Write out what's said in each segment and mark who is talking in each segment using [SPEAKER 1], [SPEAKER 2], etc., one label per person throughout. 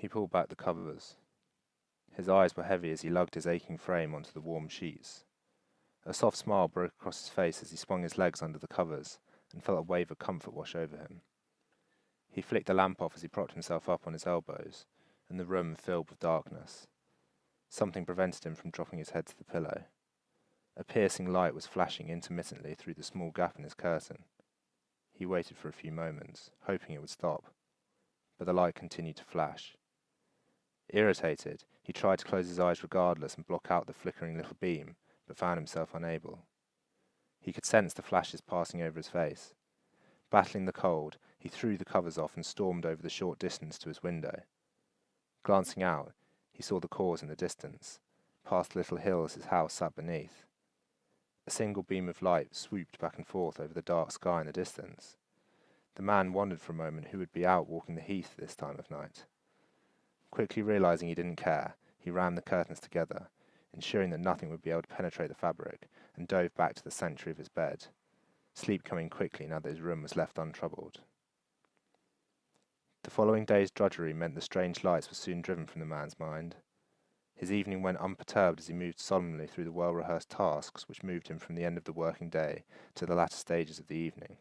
[SPEAKER 1] He pulled back the covers. His eyes were heavy as he lugged his aching frame onto the warm sheets. A soft smile broke across his face as he swung his legs under the covers and felt a wave of comfort wash over him. He flicked the lamp off as he propped himself up on his elbows, and the room filled with darkness. Something prevented him from dropping his head to the pillow. A piercing light was flashing intermittently through the small gap in his curtain. He waited for a few moments, hoping it would stop, but the light continued to flash. Irritated, he tried to close his eyes regardless and block out the flickering little beam, but found himself unable. He could sense the flashes passing over his face. Battling the cold, he threw the covers off and stormed over the short distance to his window. Glancing out, he saw the cause in the distance, past the little hills his house sat beneath. A single beam of light swooped back and forth over the dark sky in the distance. The man wondered for a moment who would be out walking the heath this time of night. Quickly realizing he didn't care, he rammed the curtains together, ensuring that nothing would be able to penetrate the fabric, and dove back to the sanctuary of his bed, sleep coming quickly now that his room was left untroubled. The following day's drudgery meant the strange lights were soon driven from the man's mind. His evening went unperturbed as he moved solemnly through the well-rehearsed tasks which moved him from the end of the working day to the latter stages of the evening.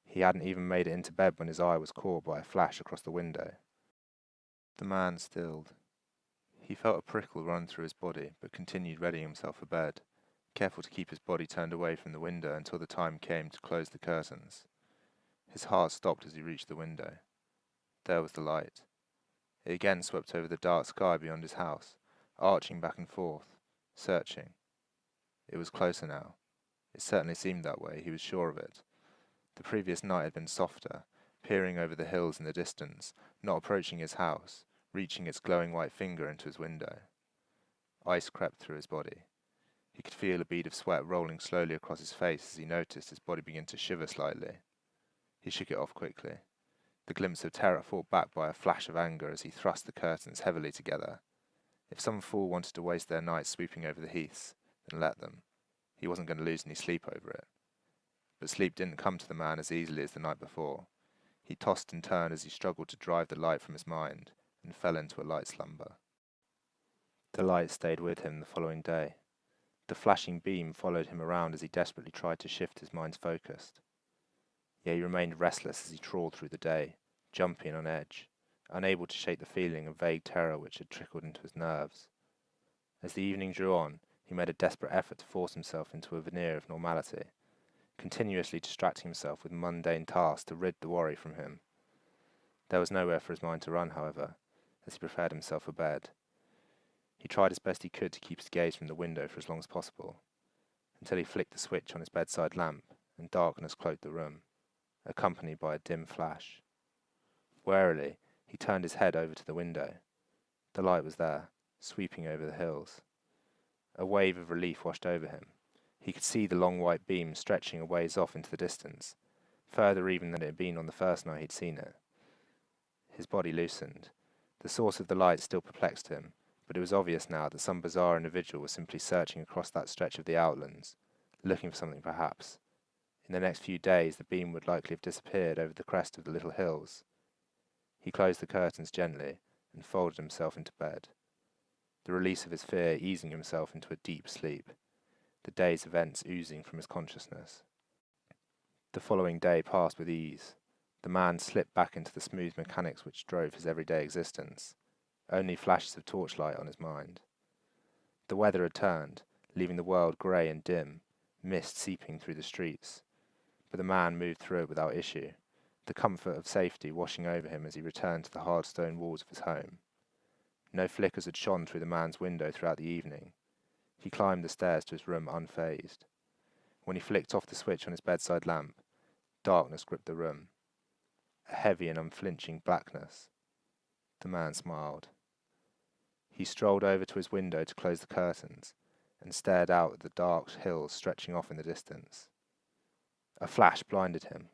[SPEAKER 1] He hadn't even made it into bed when his eye was caught by a flash across the window. The man stilled. He felt a prickle run through his body, but continued readying himself for bed, careful to keep his body turned away from the window until the time came to close the curtains. His heart stopped as he reached the window. There was the light. It again swept over the dark sky beyond his house, arching back and forth, searching. It was closer now. It certainly seemed that way, he was sure of it. The previous night had been softer, peering over the hills in the distance, not approaching his house, reaching its glowing white finger into his window. Ice crept through his body. He could feel a bead of sweat rolling slowly across his face as he noticed his body begin to shiver slightly. He shook it off quickly. The glimpse of terror fought back by a flash of anger as he thrust the curtains heavily together. If some fool wanted to waste their night sweeping over the heaths, then let them. He wasn't going to lose any sleep over it. But sleep didn't come to the man as easily as the night before. He tossed and turned as he struggled to drive the light from his mind, and fell into a light slumber. The light stayed with him the following day. The flashing beam followed him around as he desperately tried to shift his mind's focus. Yet he remained restless as he trawled through the day, jumpy and on edge, unable to shake the feeling of vague terror which had trickled into his nerves. As the evening drew on, he made a desperate effort to force himself into a veneer of normality, continuously distracting himself with mundane tasks to rid the worry from him. There was nowhere for his mind to run, however, as he prepared himself for bed. He tried as best he could to keep his gaze from the window for as long as possible, until he flicked the switch on his bedside lamp, and darkness cloaked the room, accompanied by a dim flash. Warily, he turned his head over to the window. The light was there, sweeping over the hills. A wave of relief washed over him. He could see the long white beam stretching a ways off into the distance, further even than it had been on the first night he'd seen it. His body loosened. The source of the light still perplexed him, but it was obvious now that some bizarre individual was simply searching across that stretch of the outlands, looking for something perhaps. In the next few days the beam would likely have disappeared over the crest of the little hills. He closed the curtains gently and folded himself into bed, the release of his fear easing himself into a deep sleep, the day's events oozing from his consciousness. The following day passed with ease. The man slipped back into the smooth mechanics which drove his everyday existence, only flashes of torchlight on his mind. The weather had turned, leaving the world grey and dim, mist seeping through the streets, but the man moved through it without issue, the comfort of safety washing over him as he returned to the hard stone walls of his home. No flickers had shone through the man's window throughout the evening. He climbed the stairs to his room unfazed. When he flicked off the switch on his bedside lamp, darkness gripped the room, a heavy and unflinching blackness. The man smiled. He strolled over to his window to close the curtains, and stared out at the dark hills stretching off in the distance. A flash blinded him.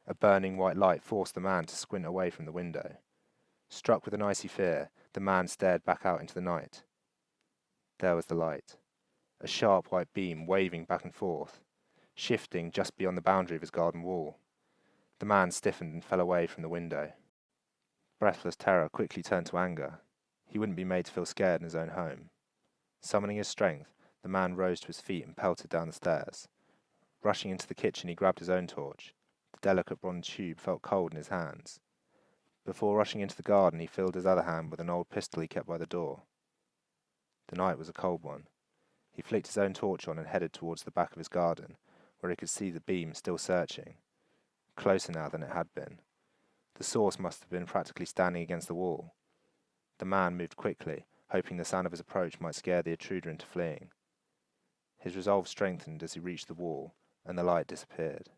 [SPEAKER 1] A burning white light forced the man to squint away from the window. Struck with an icy fear, the man stared back out into the night. There was the light, a sharp white beam waving back and forth, shifting just beyond the boundary of his garden wall. The man stiffened and fell away from the window. breathless terror quickly turned to anger. He wouldn't be made to feel scared in his own home. Summoning his strength, the man rose to his feet and pelted down the stairs. Rushing into the kitchen, he grabbed his own torch. The delicate bronze tube felt cold in his hands. Before rushing into the garden, he filled his other hand with an old pistol he kept by the door. The night was a cold one. He flicked his own torch on and headed towards the back of his garden, where he could see the beam still searching, closer now than it had been. The source must have been practically standing against the wall. The man moved quickly, hoping the sound of his approach might scare the intruder into fleeing. His resolve strengthened as he reached the wall, and the light disappeared.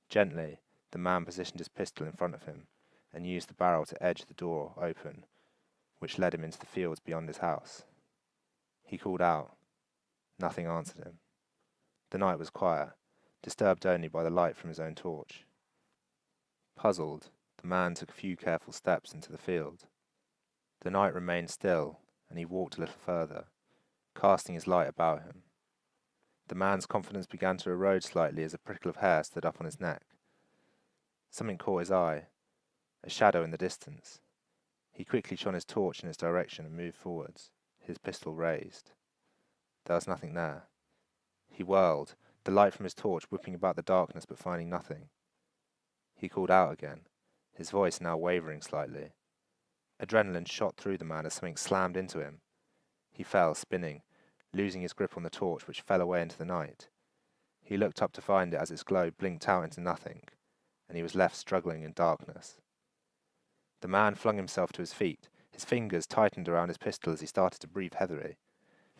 [SPEAKER 1] Gently, the man positioned his pistol in front of him, and used the barrel to edge the door open, which led him into the fields beyond his house. He called out. Nothing answered him. The night was quiet, disturbed only by the light from his own torch. Puzzled, the man took a few careful steps into the field. The night remained still, and he walked a little further, casting his light about him. The man's confidence began to erode slightly as a prickle of hair stood up on his neck. Something caught his eye, a shadow in the distance. He quickly shone his torch in its direction and moved forwards, his pistol raised. There was nothing there. He whirled, the light from his torch whipping about the darkness but finding nothing. He called out again, his voice now wavering slightly. Adrenaline shot through the man as something slammed into him. He fell, spinning, losing his grip on the torch, which fell away into the night. He looked up to find it as its glow blinked out into nothing, and he was left struggling in darkness. The man flung himself to his feet. His fingers tightened around his pistol as he started to breathe heavily,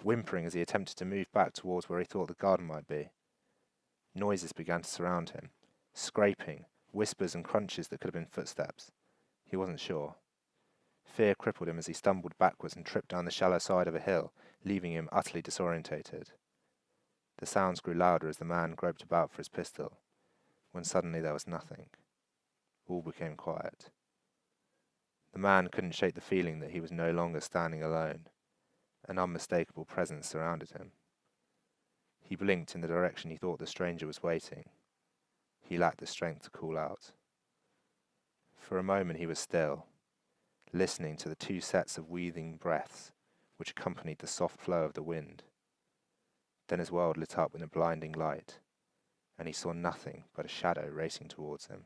[SPEAKER 1] whimpering as he attempted to move back towards where he thought the garden might be. Noises began to surround him, scraping, whispers and crunches that could have been footsteps. He wasn't sure. Fear crippled him as he stumbled backwards and tripped down the shallow side of a hill, leaving him utterly disorientated. The sounds grew louder as the man groped about for his pistol, when suddenly there was nothing. All became quiet. The man couldn't shake the feeling that he was no longer standing alone. An unmistakable presence surrounded him. He blinked in the direction he thought the stranger was waiting. He lacked the strength to call out. For a moment he was still, listening to the two sets of wheezing breaths which accompanied the soft flow of the wind. Then his world lit up with a blinding light, and he saw nothing but a shadow racing towards him.